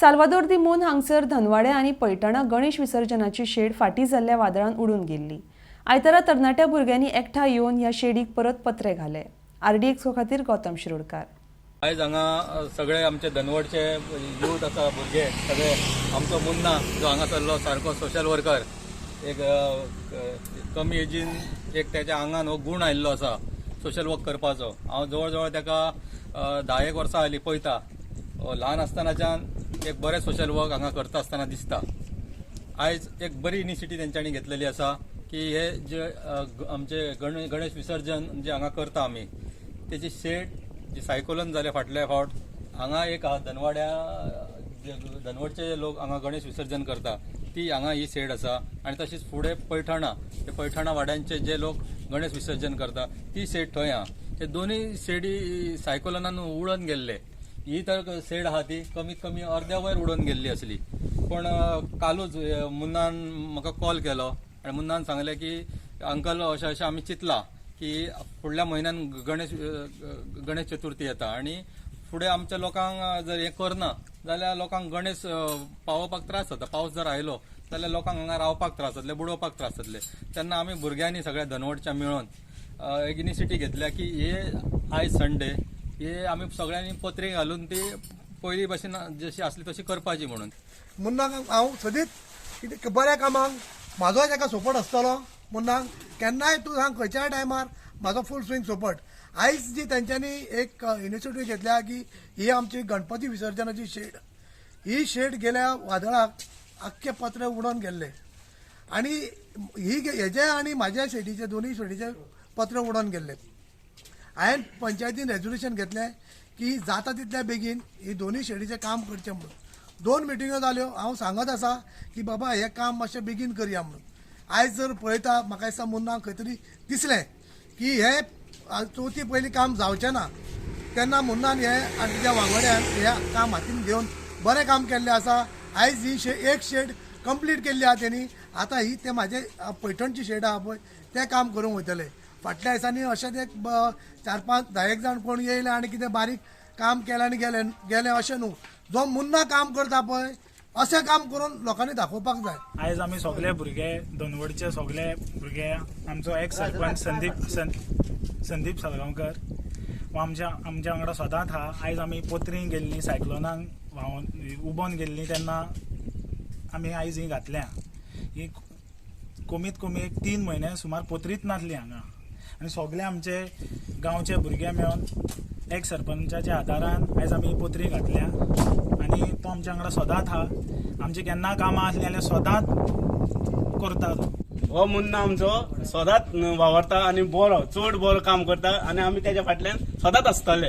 साल्वादोर दी मोन हांगसर धनवाडे आनी पैठणा गणेश विसर्जनाची शेड फाटी जाल्ल्या वादळान उडून गेल्ली। आयतारा तरणाट्या भुरग्यांनी एकठांय येवन ह्या शेडीक परत पत्रे घाले। RDXGOA खातीर गौतम शिरोडकार। आयज हांगा सगळे आमचे धनवडचे यूथ आसा भुरगे सगळे आमचो मुन्ना जो हांगासरलो सारको सोशल वर्कर एक कमी एजीन एक त्याच्या आंगान हो गुण आयिल्लो आसा सोशल वर्क करपाचो। हांव जवळ जवळ ताका 10 वर्सां जालीं पळयता। ल्हान आसतनाच्यान एक बरें सोशल वर्क हांगा करता आसतना दिसता। आयज एक बरी इनिशिएटीव तेंच्यांनी घेतलेली आसा की हे जे आमचे गणेश विसर्जन जे हांगा करता आमी तेची शेड जी सायक्लोन जाले फाटल्या फावट हांगा एक धनवडचे लोक हांगा गणेश विसर्जन करता ती हांगा ही शेड आसा आनी तशीच फुडें पैठणा वाड्यांचे जे लोक गणेश विसर्जन करता ती शेड थंय आहा। हे दोन्ही शेडी सायक्लोनान उडून गेल्ले। ही तर शेड आहा ती कमीत कमी अर्द्या वयर उडून गेल्ली असली। पण कालूच मुन्नान म्हाका कॉल केलो आनी मुन्नान सांगलें की अंकल अशें आमी चिंतला की फुडल्या म्हयन्यान गणेश चतुर्थी येता आनी फुडें आमच्या लोकांक जर हें करना जाल्यार लोकांक गणेश पावोवपाक त्रास जाता। पावस जर आयलो जाल्यार लोकांक हांगा रावपाक त्रास जातले, बुडोवपाक त्रास जातले। तेन्ना आमी भुरग्यांनी सगळ्या धनवडच्या मेळोन एक इनिशिएटीव घेतल्या की हे आयज संडे हे आमी सगळ्यांनी पत्रे घालून ती पयली भाशेन जशी आसली तशी करपाची म्हणून। मुन्नाक हांव सदींच कितें बऱ्या कामाक म्हाजोय ताका सपोर्ट आसतलो। मुन्नाक केन्नाय तूं सांग खंयच्याय टायमार म्हाजो फूल स्विंग सपोर्ट। आयज जी तेंच्यांनी एक इनिशिएटीव घेतल्या की ही आमची गणपती विसर्जनाची शेड, ही शेड गेल्या वादळाक आख्खे पत्रे उडोवन गेल्ले आनी हेजे आनी म्हाज्या शेडीचे दोनूय शेडीचे पत्रे उडोवन गेल्ले। हांवें पंचायतीन रेजोल्युशन घेतलें की जाता तितल्या बेगीन ही दोनूय शेडीचें काम करचें म्हणून। 2 मिटिंगो जाल्यो। हांव सांगत आसा की बाबा हें काम मातशें बेगीन करया म्हणून। आयज जर पळयता म्हाका दिसता मुन्नाक खंय तरी दिसलें की हें चवथी पयलीं काम जावचें ना तेन्ना मुन्नान हें आनी तुज्या वांगड्यान हें काम हातीन घेवन बरें काम केल्लें आसा। आयज ही एक शेड कंप्लीट केल्ली आहा तेणी। आतां ही ते म्हाजे पैठणची शेड आहा पळय तें काम करूंक वयतले। फाटल्या दिसांनी अशेंच एक 4-5-10 जाण कोण येयले आनी कितें बारीक काम केलें आनी गेले अशें न्हू। जो मुन्ना काम करता पळय अशें काम करून लोकांनी दाखोवपाक जाय। आयज आमी सगळे भुरगे धनवडचे सगळे भुरगे आमचो एक सरपंच संदीप सालगांवकर हो आमच्या वांगडा सदांच आहा। आयज आमी पत्रीं गेल्लीं सायक्लोनाक व्हांवून उबोन गेल्लीं तेन्ना आमी आयज ही घातल्या। ही कमीत कमी 3 म्हयने सुमार पत्रीच नासली हांगा आनी सगळे आमचे गांवचे भुरगे मेळोन एक सरपंचाच्या आदारान आयज आमी पत्री घातल्या आनी तो आमच्या वांगडा सदांच आहा। आमची केन्ना कामां आसलीं जाल्यार सदांच करता तो। हो मुन्ना आमचो सदांच वावरता आनी बरो चड बरो काम करता आनी आमी तेच्या फाटल्यान सदांच आसतले।